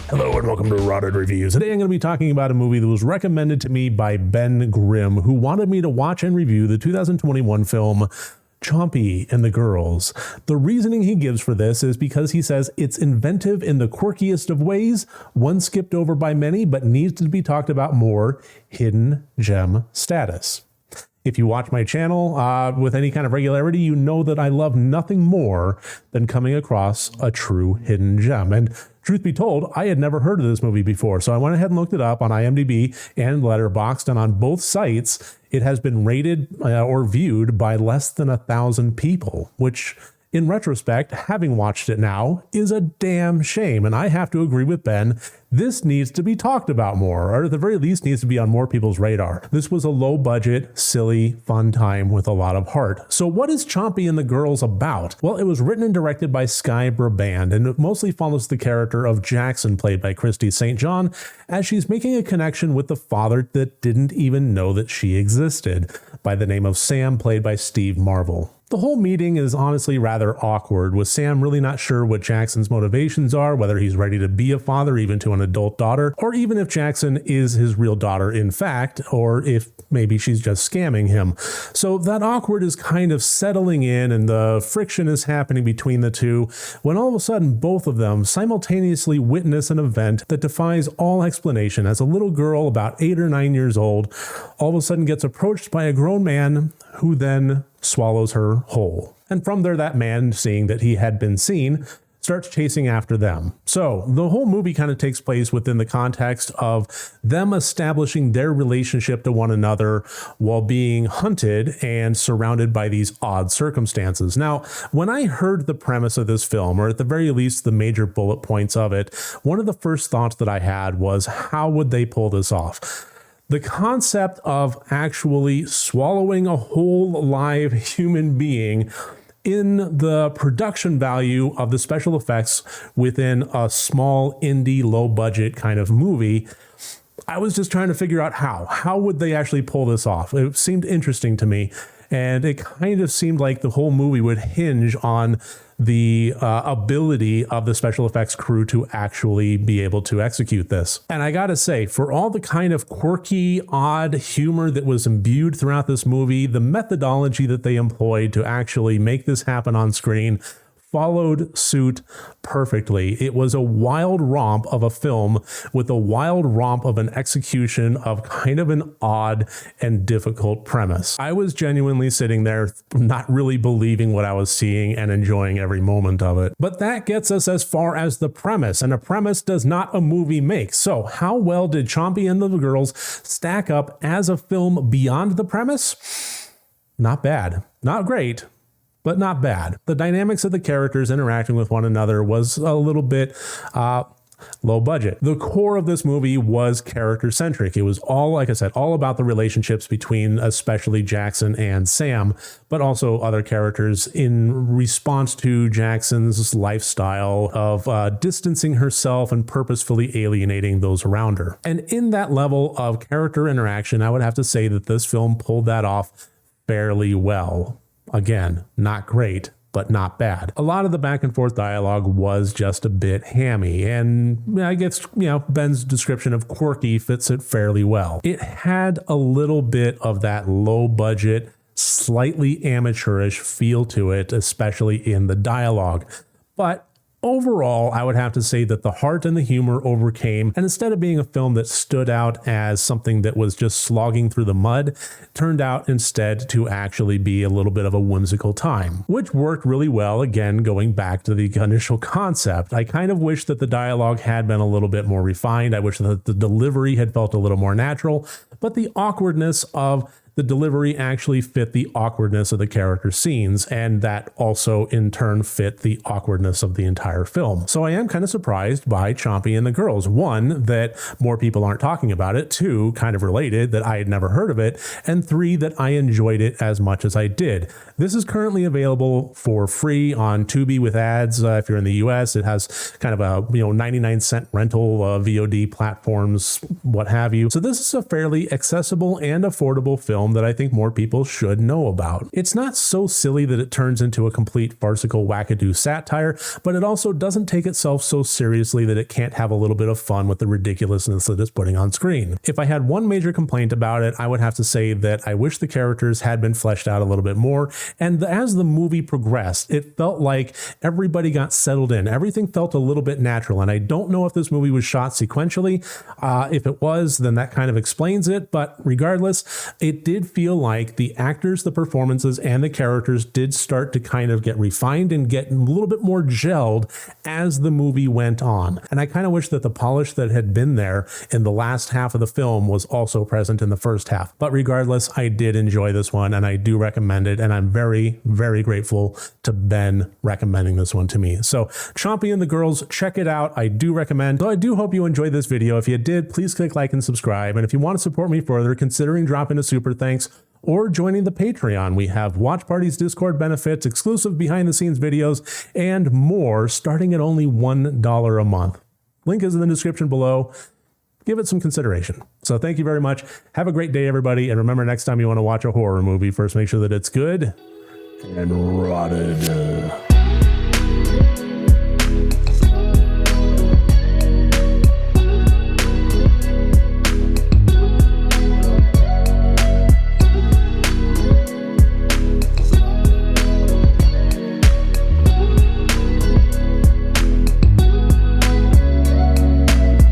Hello and welcome to Rotted Reviews. Today I'm going to be talking about a movie that was recommended to me by Ben Grimm, who wanted me to watch and review the 2021 film Chompy and the Girls. The reasoning he gives for this is because he says it's inventive in the quirkiest of ways, one skipped over by many but needs to be talked about more, hidden gem status. If you watch my channel with any kind of regularity, you know that I love nothing more than coming across a true hidden gem. And truth be told, I had never heard of this movie before, so I went ahead and looked it up on IMDb and Letterboxd, and on both sites, it has been rated or viewed by less than 1,000 people, which in retrospect, having watched it now, is a damn shame. And I have to agree with Ben, this needs to be talked about more, or at the very least needs to be on more people's radar. This was a low budget, silly, fun time with a lot of heart. So what is Chompy and the Girls about? Well, it was written and directed by Sky Braband, and it mostly follows the character of Jackson, played by Christy St. John, as she's making a connection with the father that didn't even know that she existed, by the name of Sam, played by Steve Marvel. The whole meeting is honestly rather awkward, with Sam really not sure what Jackson's motivations are, whether he's ready to be a father even to an adult daughter, or even if Jackson is his real daughter in fact, or if maybe she's just scamming him. So that awkward is kind of settling in and the friction is happening between the two, when all of a sudden both of them simultaneously witness an event that defies all explanation, as a little girl about 8 or 9 years old all of a sudden gets approached by a grown man who then swallows her whole. And from there, that man, seeing that he had been seen, starts chasing after them. So the whole movie kind of takes place within the context of them establishing their relationship to one another while being hunted and surrounded by these odd circumstances. Now, when I heard the premise of this film, or at the very least the major bullet points of it, one of the first thoughts that I had was, how would they pull this off? The concept of actually swallowing a whole live human being in the production value of the special effects within a small indie low budget kind of movie, I was just trying to figure out how would they actually pull this off. It seemed interesting to me, and it kind of seemed like the whole movie would hinge on the ability of the special effects crew to actually be able to execute this. And I gotta say, for all the kind of quirky, odd humor that was imbued throughout this movie, the methodology that they employed to actually make this happen on screen followed suit perfectly. It was a wild romp of a film with a wild romp of an execution of kind of an odd and difficult premise. I was genuinely sitting there not really believing what I was seeing and enjoying every moment of it. But that gets us as far as the premise, and a premise does not a movie make. So how well did Chompy and the Girls stack up as a film beyond the premise? Not bad. Not great, but not bad. The dynamics of the characters interacting with one another was a little bit low budget. The core of this movie was character centric. It was all, like I said, all about the relationships between especially Jackson and Sam, but also other characters in response to Jackson's lifestyle of distancing herself and purposefully alienating those around her. And in that level of character interaction, I would have to say that this film pulled that off fairly well. Again, not great, but not bad. A lot of the back and forth dialogue was just a bit hammy, and I guess, Ben's description of quirky fits it fairly well. It had a little bit of that low budget, slightly amateurish feel to it, especially in the dialogue. But overall, I would have to say that the heart and the humor overcame, and instead of being a film that stood out as something that was just slogging through the mud, turned out instead to actually be a little bit of a whimsical time, which worked really well, again, going back to the initial concept. I kind of wish that the dialogue had been a little bit more refined. I wish that the delivery had felt a little more natural, but the awkwardness of the delivery actually fit the awkwardness of the character scenes, and that also in turn fit the awkwardness of the entire film. So I am kind of surprised by Chompy and the Girls. One, that more people aren't talking about it. Two, kind of related, that I had never heard of it. And three, that I enjoyed it as much as I did. This is currently available for free on Tubi with ads. If you're in the US, it has kind of a 99-cent rental, VOD platforms, what have you. So this is a fairly accessible and affordable film film that I think more people should know about. It's not so silly that it turns into a complete farcical wackadoo satire, but it also doesn't take itself so seriously that it can't have a little bit of fun with the ridiculousness that it's putting on screen. If I had one major complaint about it, I would have to say that I wish the characters had been fleshed out a little bit more, and as the movie progressed, it felt like everybody got settled in. Everything felt a little bit natural, and I don't know if this movie was shot sequentially. If it was, then that kind of explains it, but regardless, it did feel like the actors, the performances, and the characters did start to kind of get refined and get a little bit more gelled as the movie went on. And I kind of wish that the polish that had been there in the last half of the film was also present in the first half. But regardless, I did enjoy this one, and I do recommend it, and I'm very, very grateful to Ben recommending this one to me. So Chompy and the Girls, check it out. I do recommend. So I do hope you enjoyed this video. If you did, please click like and subscribe. And if you want to support me further, considering dropping a super thanks or joining the Patreon. We have watch parties, Discord benefits, exclusive behind the scenes videos, and more starting at only $1 a month. Link is in the description below. Give it some consideration. So thank you very much. Have a great day, everybody. And remember, next time you want to watch a horror movie, first make sure that it's good and rotted.